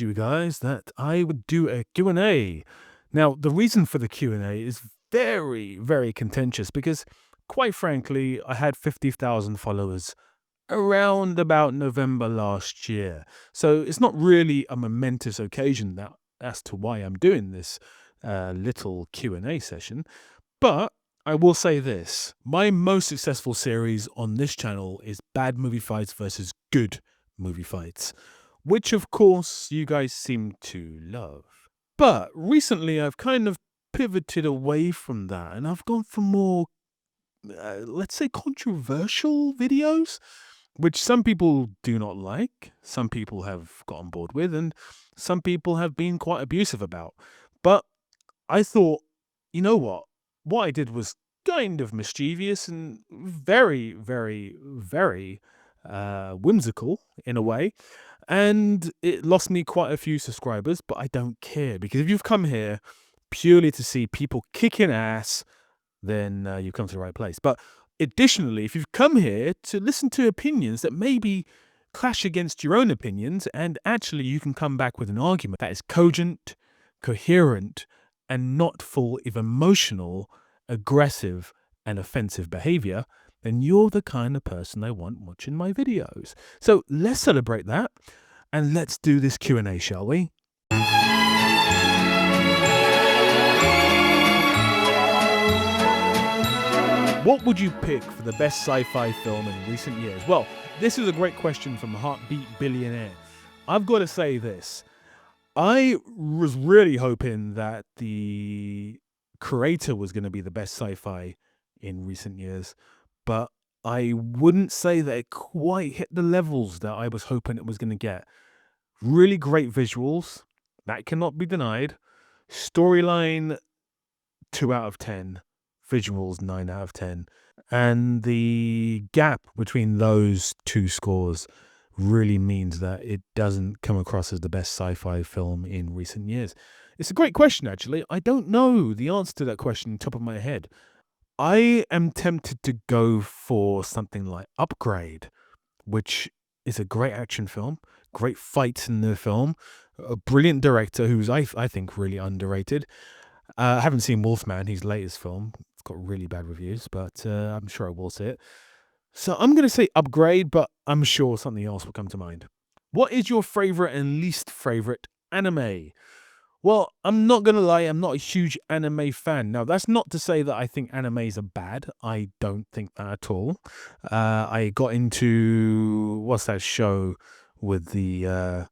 promised you guys that I would do a Q&A. Now, the reason for the Q&A is very, very contentious because, quite frankly, I had 50,000 followers around about November last year. So it's not really a momentous occasion as to why I'm doing this little Q&A session. But I will say this. My most successful series on this channel is Bad Movie Fights versus Good Movie Fights, which of course you guys seem to love. But recently I've kind of pivoted away from that and I've gone for more, let's say, controversial videos, which some people do not like, some people have got on board with, and some people have been quite abusive about. But I thought, you know what I did was kind of mischievous and very, very, very whimsical in a way. And it lost me quite a few subscribers, but I don't care, because if you've come here purely to see people kicking ass, then you've come to the right place. But additionally, if you've come here to listen to opinions that maybe clash against your own opinions, and actually you can come back with an argument that is cogent, coherent, and not full of emotional, aggressive, and offensive behavior, then you're the kind of person I want watching my videos. So let's celebrate that, and let's do this Q&A, shall we? What would you pick for the best sci-fi film in recent years? Well, this is a great question from Heartbeat Billionaire. I've got to say this. I was really hoping that the Creator was going to be the best sci-fi in recent years, but I wouldn't say that it quite hit the levels that I was hoping it was going to get. Really great visuals, that cannot be denied. Storyline, 2 out of 10. Visuals, 9 out of 10. And the gap between those two scores really means that it doesn't come across as the best sci-fi film in recent years. It's a great question, actually. I don't know the answer to that question top of my head. I am tempted to go for something like Upgrade, which is a great action film, great fights in the film, a brilliant director who's, I think, really underrated. I haven't seen Wolfman, his latest film. It's got really bad reviews, but I'm sure I will see it. So I'm going to say Upgrade, but I'm sure something else will come to mind. What is your favorite and least favorite anime? Well, I'm not going to lie, I'm not a huge anime fan. Now, that's not to say that I think animes are bad. I don't think that at all. I got into, what's that show with the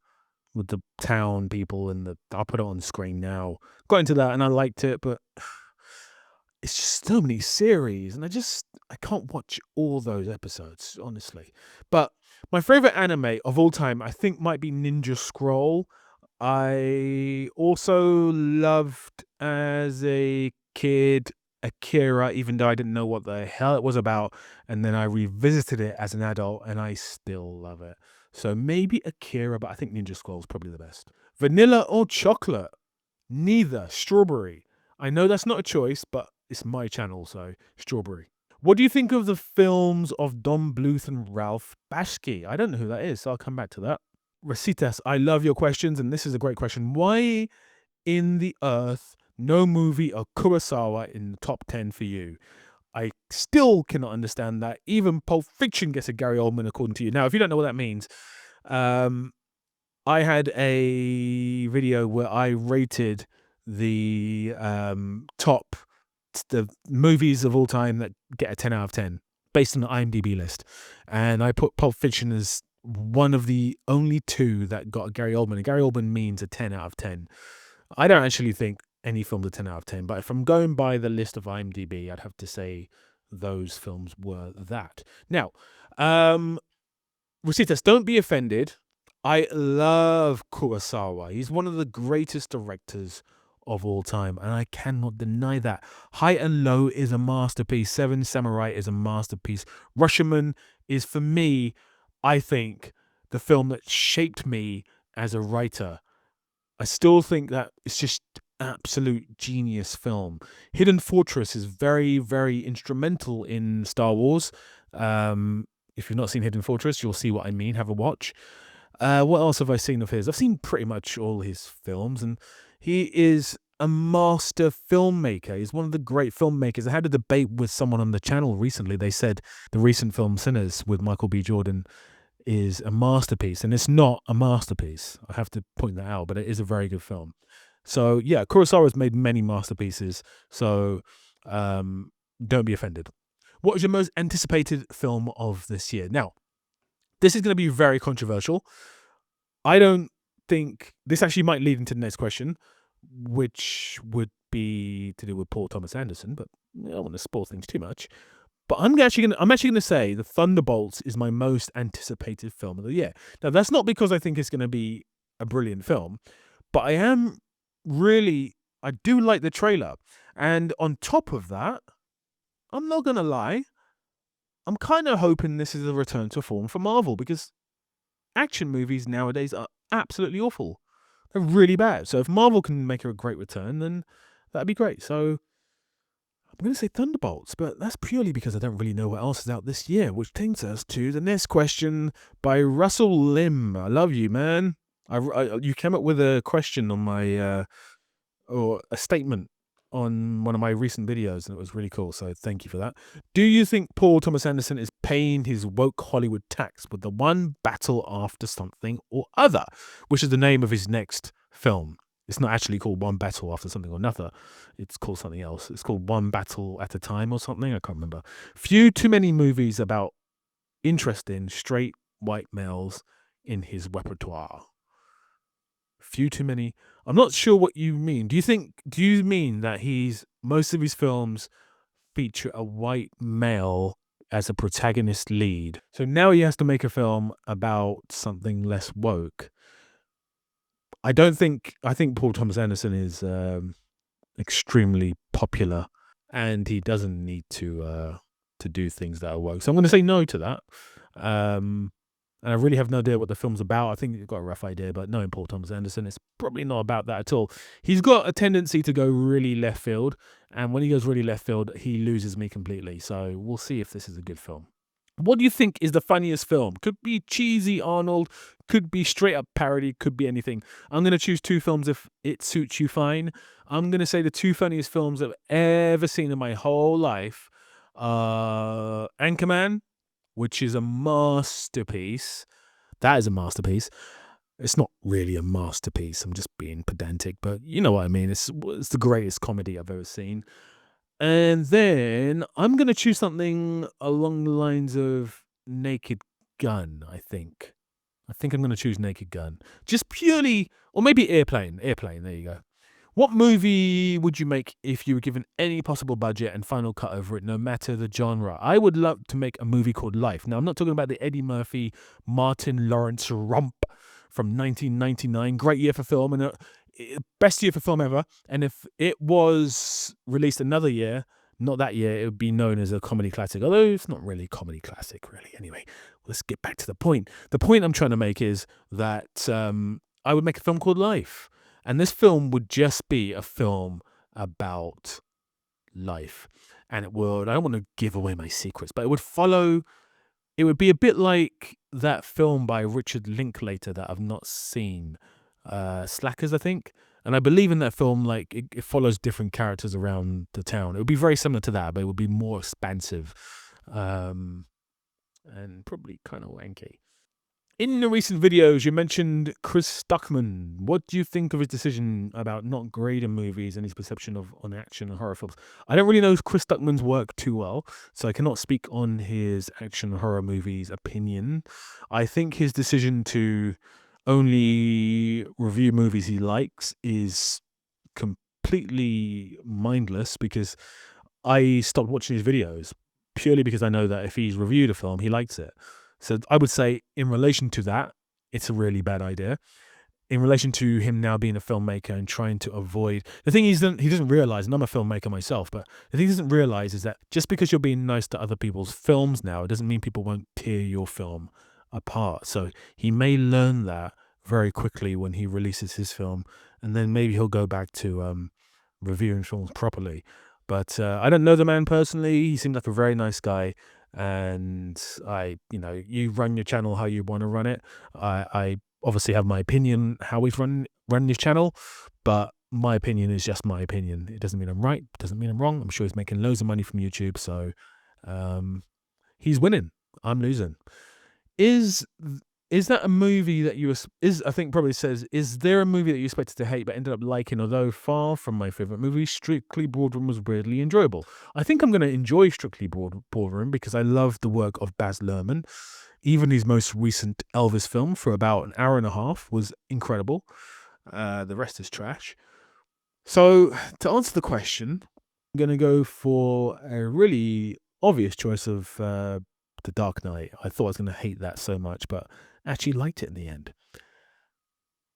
town people and I'll put it on screen now. Got into that and I liked it, but it's just so many series and I can't watch all those episodes, honestly. But my favorite anime of all time, I think, might be Ninja Scroll. I also loved, as a kid, Akira, even though I didn't know what the hell it was about. And then I revisited it as an adult and I still love it. So maybe Akira, but I think Ninja Scroll is probably the best. Vanilla or chocolate? Neither. Strawberry. I know that's not a choice, but it's my channel, so strawberry. What do you think of the films of Don Bluth and Ralph Bakshi? I don't know who that is, so I'll come back to that. Recitas, I love your questions, and this is a great question. Why in the earth no movie of Kurosawa in the top 10 for you? I still cannot understand that. Even Pulp Fiction gets a Gary Oldman, according to you. Now, if you don't know what that means, I had a video where I rated the the movies of all time that get a 10 out of 10 based on the IMDb list. And I put Pulp Fiction as one of the only two that got a Gary Oldman. And Gary Oldman means a 10 out of 10. I don't actually think any film's a 10 out of 10, but if I'm going by the list of IMDb, I'd have to say those films were that. Now, Rositas, don't be offended. I love Kurosawa. He's one of the greatest directors of all time, and I cannot deny that. High and Low is a masterpiece. Seven Samurai is a masterpiece. Rashomon is, for me, I think, the film that shaped me as a writer. I still think that it's just absolute genius film. Hidden Fortress is very, very instrumental in Star Wars. If you've not seen Hidden Fortress, you'll see what I mean. Have a watch. What else have I seen of his? I've seen pretty much all his films, and he is a master filmmaker. He's one of the great filmmakers. I had a debate with someone on the channel recently. They said the recent film Sinners with Michael B. Jordan is a masterpiece, and it's not a masterpiece. I have to point that out, but it is a very good film. So yeah, Kurosawa's made many masterpieces. So don't be offended. What is your most anticipated film of this year? Now, this is going to be very controversial. I don't think this actually might lead into the next question, which would be to do with Paul Thomas Anderson, but I don't want to spoil things too much. But I'm actually gonna say the Thunderbolts is my most anticipated film of the year. Now that's not because I think it's gonna be a brilliant film, but I do like the trailer. And on top of that, I'm not gonna lie, I'm kind of hoping this is a return to form for Marvel, because action movies nowadays are absolutely awful. They're really bad. So if Marvel can make a great return, then that'd be great. So I'm going to say Thunderbolts, but that's purely because I don't really know what else is out this year, which takes us to the next question by Russell Lim. I love you, man. You came up with a question on my, or a statement on one of my recent videos, and it was really cool, so thank you for that. Do you think Paul Thomas Anderson is paying his woke Hollywood tax with the One Battle After Something or Other, which is the name of his next film? It's not actually called One Battle After Something or Another. It's called something else. It's called One Battle at a Time or something. I can't remember. Few too many movies about interesting straight white males in his repertoire. Few too many. I'm not sure what you mean. Do you mean that most of his films feature a white male as a protagonist lead? So now he has to make a film about something less woke. I think Paul Thomas Anderson is extremely popular, and he doesn't need to do things that are woke. So I'm going to say no to that. And I really have no idea what the film's about. I think you've got a rough idea, but knowing Paul Thomas Anderson, it's probably not about that at all. He's got a tendency to go really left field, and when he goes really left field, he loses me completely. So we'll see if this is a good film. What do you think is the funniest film? Could be cheesy Arnold, could be straight up parody, could be anything. I'm going to choose two films if it suits you fine. I'm going to say the two funniest films I've ever seen in my whole life. Anchorman, which is a masterpiece. That is a masterpiece. It's not really a masterpiece. I'm just being pedantic, but you know what I mean. It's the greatest comedy I've ever seen. And then I'm going to choose something along the lines of Naked Gun, I think. I'm going to choose Naked Gun. Just purely, or maybe Airplane. Airplane, there you go. What movie would you make if you were given any possible budget and final cut over it, no matter the genre? I would love to make a movie called Life. Now, I'm not talking about the Eddie Murphy, Martin Lawrence romp from 1999. Great year for film and best year for film ever. And if it was released another year, not that year, it would be known as a comedy classic. Although it's not really a comedy classic, really. Anyway, let's get back to the point. The point I'm trying to make is that I would make a film called Life. And this film would just be a film about life. And I don't want to give away my secrets, but it would be a bit like that film by Richard Linklater that I've not seen, Slackers, I think. And I believe in that film, like it follows different characters around the town. It would be very similar to that, but it would be more expansive, and probably kind of wanky. In the recent videos, you mentioned Chris Stuckmann. What do you think of his decision about not grading movies and his perception on action and horror films? I don't really know Chris Stuckmann's work too well, so I cannot speak on his action horror movies opinion. I think his decision to only review movies he likes is completely mindless, because I stopped watching his videos purely because I know that if he's reviewed a film, he likes it. So I would say in relation to that, it's a really bad idea. In relation to him now being a filmmaker and trying to avoid... The thing he doesn't realize, and I'm a filmmaker myself, but the thing he doesn't realize is that just because you're being nice to other people's films now, it doesn't mean people won't tear your film apart. So he may learn that very quickly when he releases his film, and then maybe he'll go back to reviewing films properly. But I don't know the man personally. He seemed like a very nice guy. And you run your channel how you want to run it. I obviously have my opinion how we've run this channel, but my opinion is just my opinion. It doesn't mean I'm right, doesn't mean I'm wrong. I'm sure he's making loads of money from YouTube, so um, he's winning. I'm losing. Is is that a movie that you is I think probably says, is there a movie that you expected to hate but ended up liking? Although far from my favorite movie, Strictly Ballroom was weirdly enjoyable. I think I'm going to enjoy Strictly Ballroom because I love the work of Baz Luhrmann. Even his most recent Elvis film for about an hour and a half was incredible. The rest is trash. So to answer the question, I'm going to go for a really obvious choice of The Dark Knight. I thought I was going to hate that so much, but actually liked it in the end.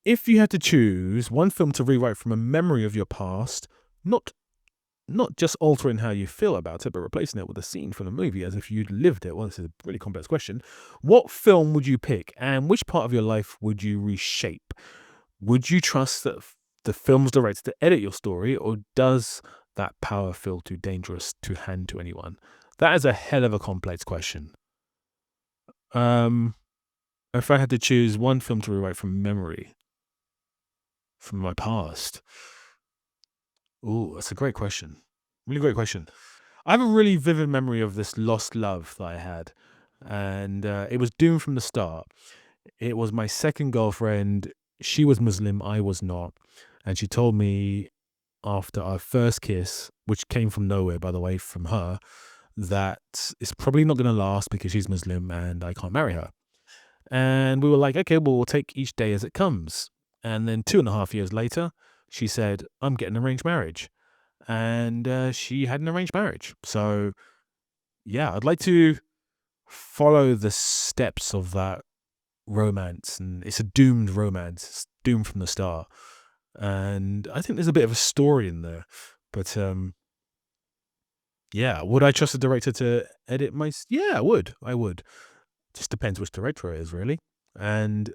If you had to choose one film to rewrite from a memory of your past, not just altering how you feel about it, but replacing it with a scene from the movie as if you'd lived it. Well, this is a really complex question. What film would you pick, and which part of your life would you reshape? Would you trust that the film's director to edit your story, or does that power feel too dangerous to hand to anyone? That is a hell of a complex question. If I had to choose one film to rewrite from memory, from my past, that's a great question. Really great question. I have a really vivid memory of this lost love that I had, and it was doomed from the start. It was my second girlfriend. She was Muslim, I was not, and she told me after our first kiss, which came from nowhere, by the way, from her, that it's probably not going to last because she's Muslim and I can't marry her. And we were like, okay, well, we'll take each day as it comes. And then 2.5 years later, she said, I'm getting an arranged marriage. And she had an arranged marriage. So, yeah, I'd like to follow the steps of that romance. And it's a doomed romance. It's doomed from the start. And I think there's a bit of a story in there. But, yeah, would I trust the director to edit my... Yeah, I would. Just depends which director it is, really. And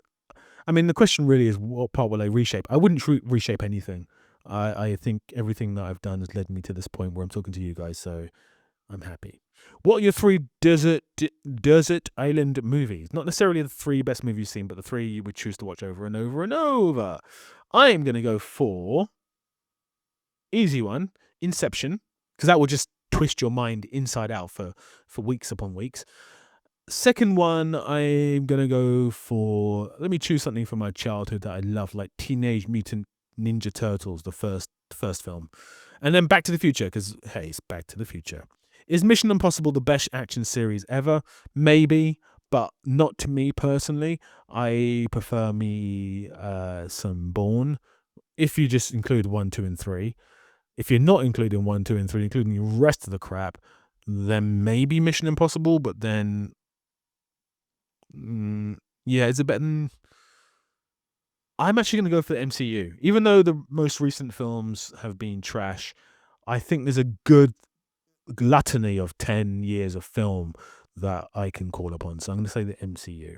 I mean, the question really is, what part will I reshape? I wouldn't reshape anything. I think everything that I've done has led me to this point where I'm talking to you guys, so I'm happy. What are your 3 desert island movies? Not necessarily the 3 best movies you've seen, but the 3 you would choose to watch over and over and over. I'm going to go for easy one, Inception, because that will just twist your mind inside out for weeks upon weeks. Second one, I'm going to go for, let me choose something from my childhood that I love, like Teenage Mutant Ninja Turtles, the first film. And then Back to the Future, because, hey, it's Back to the Future. Is Mission Impossible the best action series ever? Maybe, but not to me personally. I prefer some Bourne, if you just include 1, 2, and 3. If you're not including 1, 2, and 3, including the rest of the crap, then maybe Mission Impossible, but then... yeah, is it better than... I'm actually going to go for the MCU. Even though the most recent films have been trash, I think there's a good gluttony of 10 years of film that I can call upon. So I'm going to say the MCU.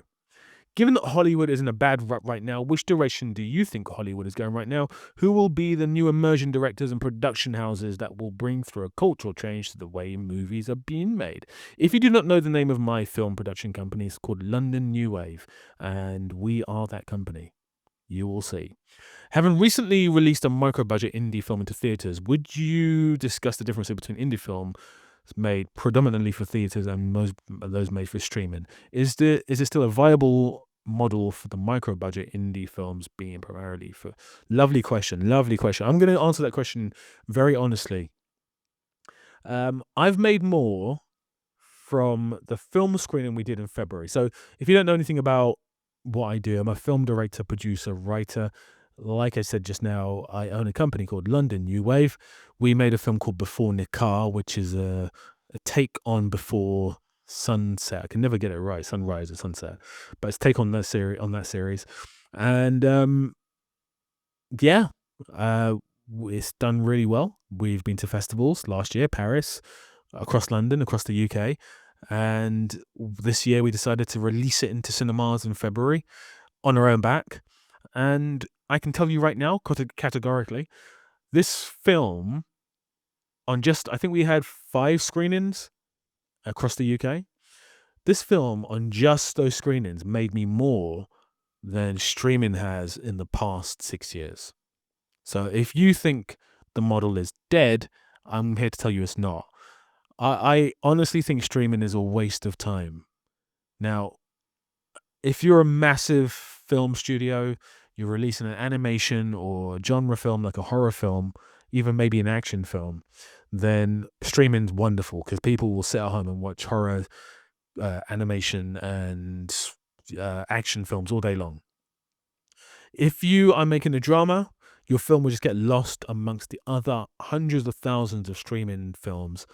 Given that Hollywood is in a bad rut right now, which direction do you think Hollywood is going right now? Who will be the new emerging directors and production houses that will bring through a cultural change to the way movies are being made? If you do not know the name of my film production company, it's called London New Wave, and we are that company. You will see. Having recently released a micro-budget indie film into theatres, would you discuss the difference between indie film made predominantly for theatres and those made for streaming? Is there still a viable model for the micro-budget indie films being primarily for... Lovely question. I'm going to answer that question very honestly. I've made more from the film screening we did in February. So if you don't know anything about what I do, I'm a film director, producer, writer. Like I said just now, I own a company called London New Wave. We made a film called Before Nikah, which is a take on Before Sunset. I can never get it right, sunrise or sunset, but it's take on that series. And yeah, it's done really well. We've been to festivals last year, Paris, across London, across the UK. And this year we decided to release it into cinemas in February on our own back. And I can tell you right now, categorically, this film I think we had 5 screenings across the UK. This film on just those screenings made me more than streaming has in the past 6 years. So if you think the model is dead, I'm here to tell you it's not. I honestly think streaming is a waste of time. Now, if you're a massive film studio, you're releasing an animation or genre film like a horror film, even maybe an action film, then streaming's wonderful because people will sit at home and watch horror, animation, and action films all day long. If you are making a drama, your film will just get lost amongst the other hundreds of thousands of streaming films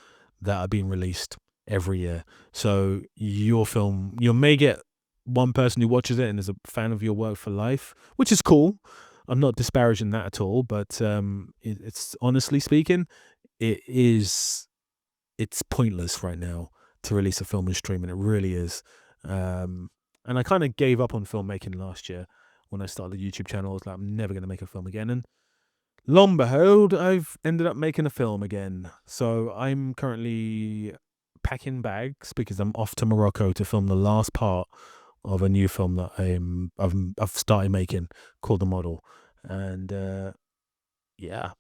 that are being released every year. So your film, you may get one person who watches it and is a fan of your work for life, which is cool. I'm not disparaging that at all, but it's honestly speaking, it's pointless right now to release a film and streaming. It really is. And I kind of gave up on filmmaking last year when I started the YouTube channel. I was like, I'm never going to make a film again. And lo and behold, I've ended up making a film again. So I'm currently packing bags because I'm off to Morocco to film the last part of a new film that I've started making called The Model. And yeah,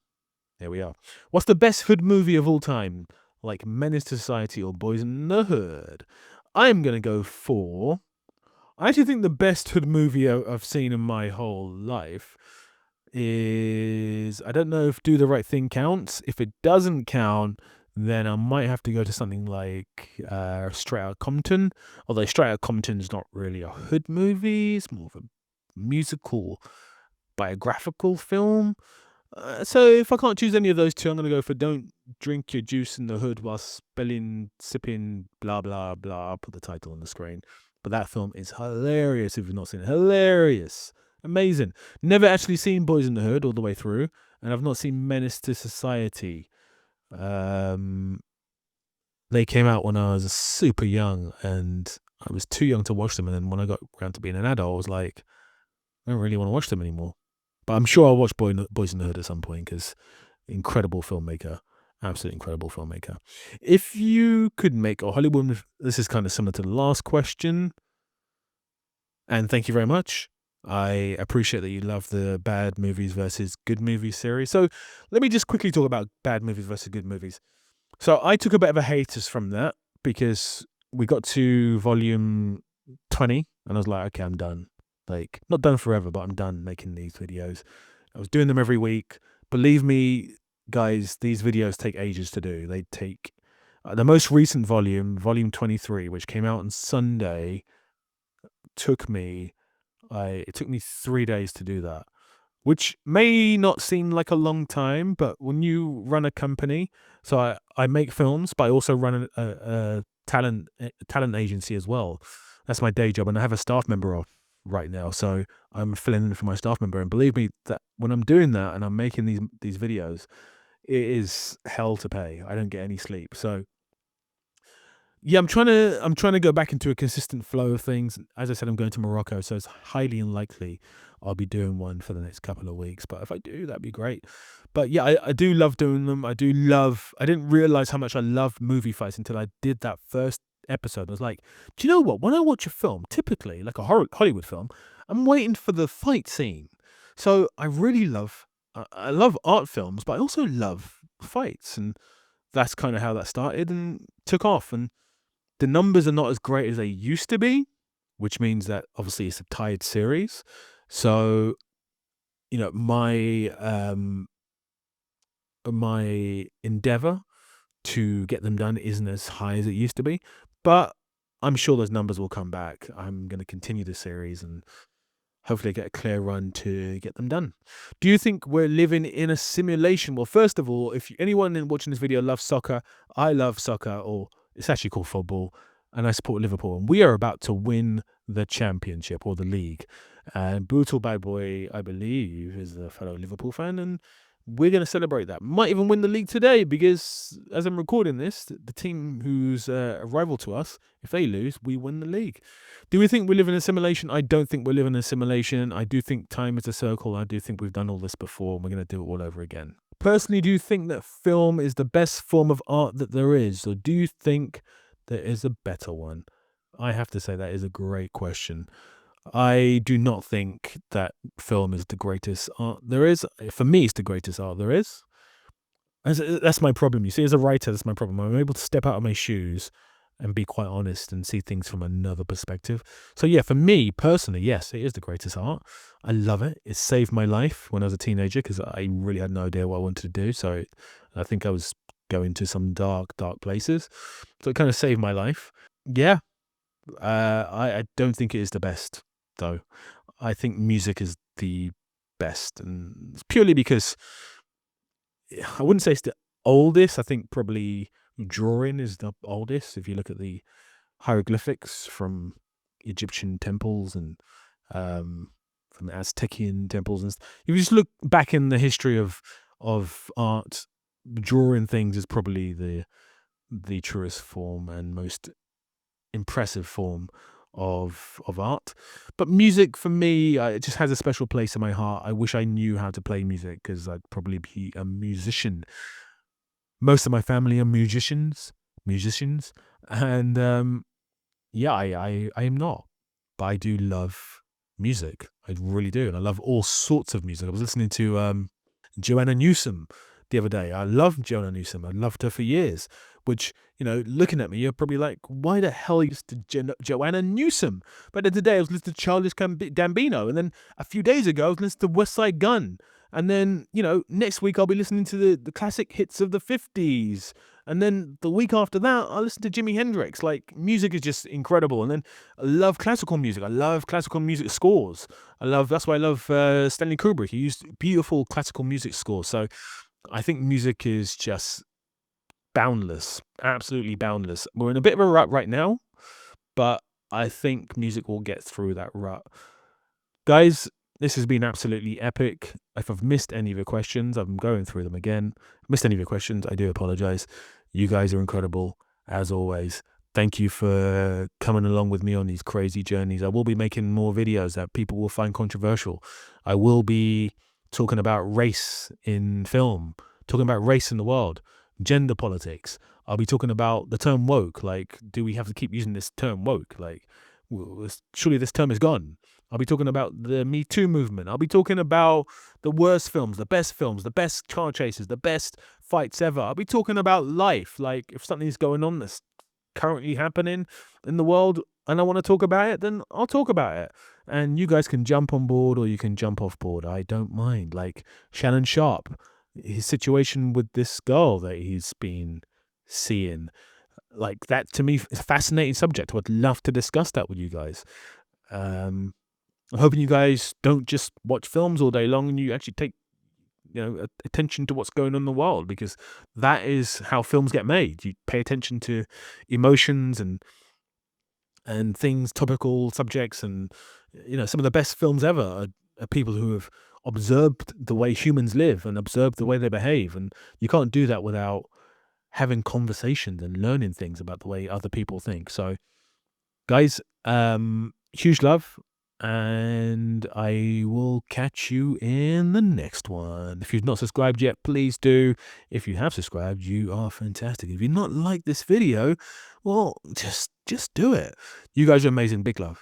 here we are. What's the best hood movie of all time? Like Menace to Society or Boys in the Hood? I'm going to go for... I actually think the best hood movie I've seen in my whole life is... I don't know if Do the Right Thing counts. If it doesn't count, then I might have to go to something like Straight Outta Compton. Although Straight Outta Compton is not really a hood movie. It's more of a musical, biographical film. So if I can't choose any of those two, I'm going to go for Don't Drink Your Juice in the Hood while sipping, blah, blah, blah. I'll put the title on the screen. But that film is hilarious if you've not seen it. Hilarious. Amazing. Never actually seen Boys in the Hood all the way through. And I've not seen Menace to Society. They came out when I was super young and I was too young to watch them. And then when I got around to being an adult, I was like, I don't really want to watch them anymore. But I'm sure I'll watch Boys in the Hood at some point because incredible filmmaker. Absolutely incredible filmmaker. If you could make a Hollywood... This is kind of similar to the last question. And thank you very much. I appreciate that you love the bad movies versus good movies series. So let me just quickly talk about bad movies versus good movies. So I took a bit of a hiatus from that because we got to volume 20 and I was like, okay, I'm done. Like, not done forever, but I'm done making these videos. I was doing them every week. Believe me, guys, these videos take ages to do. They take... the most recent volume, volume 23, which came out on Sunday, took me 3 days to do that, which may not seem like a long time, but when you run a company... So I make films, but I also run a talent agency as well. That's my day job, and I have a staff member off right now, so I'm filling in for my staff member. And believe me, that when I'm doing that and I'm making these videos, it is hell to pay. I don't get any sleep. So yeah, I'm trying to go back into a consistent flow of things. As I said, I'm going to Morocco, so it's highly unlikely I'll be doing one for the next couple of weeks. But if I do, that'd be great. But yeah, I do love doing them. I didn't realize how much I loved movie fights until I did that first episode. I was like, do you know what? When I watch a film, typically like a Hollywood film, I'm waiting for the fight scene. So I really love... I love art films, but I also love fights, and that's kind of how that started and took off. And the numbers are not as great as they used to be, which means that obviously it's a tied series. So, my endeavor to get them done isn't as high as it used to be, but I'm sure those numbers will come back. I'm going to continue the series and hopefully get a clear run to get them done. Do you think we're living in a simulation? Well, first of all, if anyone watching this video loves soccer, I love soccer, or it's actually called football, and I support Liverpool. And we are about to win the championship or the league. And Brutal Bad Boy, I believe, is a fellow Liverpool fan, and we're going to celebrate that. Might even win the league today because, as I'm recording this, the team who's a rival to us, if they lose, we win the league. Do we think we live in a simulation? I don't think we live in a simulation. I do think time is a circle. I do think we've done all this before, and we're going to do it all over again. Personally, do you think that film is the best form of art that there is, or do you think there is a better one? I have to say that is a great question. I do not think that film is the greatest art there is. For me, it's the greatest art there is. That's my problem. You see, as a writer, that's my problem. I'm able to step out of my shoes and be quite honest and see things from another perspective. So yeah, for me personally, yes, it is the greatest art. I love it. It saved my life when I was a teenager because I really had no idea what I wanted to do. So I think I was going to some dark, dark places. So it kind of saved my life. Yeah, I don't think it is the best though. I think music is the best, and it's purely because I wouldn't say it's the oldest. I think probably drawing is the oldest. If you look at the hieroglyphics from Egyptian temples and um, from Aztecian temples, and if you just look back in the history of art, drawing things is probably the truest form and most impressive form of art. But music for me, it just has a special place in my heart. I wish I knew how to play music because I'd probably be a musician. Most of my family are musicians, and yeah, I am not, but I do love music. I really do, and I love all sorts of music. I was listening to Joanna Newsom the other day. I love Joanna Newsom. I loved her for years. Which, looking at me, you're probably like, why the hell are you listening to Joanna Newsom? But then today I was listening to Childish Gambino, and then a few days ago I was listening to West Side Gun, and then next week I'll be listening to the classic hits of the 50s. And then the week after that, I listen to Jimi Hendrix. Like, music is just incredible. And then I love classical music. I love classical music scores. That's why I love Stanley Kubrick. He used beautiful classical music scores. So I think music is just boundless, absolutely boundless. We're in a bit of a rut right now, but I think music will get through that rut. Guys, this has been absolutely epic. If I've missed any of your questions, I'm going through them again. Missed any of your questions, I do apologize. You guys are incredible, as always. Thank you for coming along with me on these crazy journeys. I will be making more videos that people will find controversial. I will be talking about race in film, talking about race in the world, gender politics. I'll be talking about the term woke. Like, do we have to keep using this term woke? Like, surely this term is gone. I'll be talking about the Me Too movement. I'll be talking about the worst films, the best car chases, the best fights ever. I'll be talking about life. Like, if something's going on that's currently happening in the world and I want to talk about it, then I'll talk about it. And you guys can jump on board or you can jump off board. I don't mind. Like Shannon Sharp, his situation with this girl that he's been seeing. Like, that to me is a fascinating subject. I would love to discuss that with you guys. I'm hoping you guys don't just watch films all day long and you actually take attention to what's going on in the world, because that is how films get made. You pay attention to emotions and things, topical subjects, and some of the best films ever are people who have observed the way humans live and observed the way they behave, and you can't do that without having conversations and learning things about the way other people think. So guys, huge love, and I will catch you in the next one. If you've not subscribed yet, please do. If you have subscribed, you are fantastic. If you've not liked this video, well, just do it. You guys are amazing. Big love.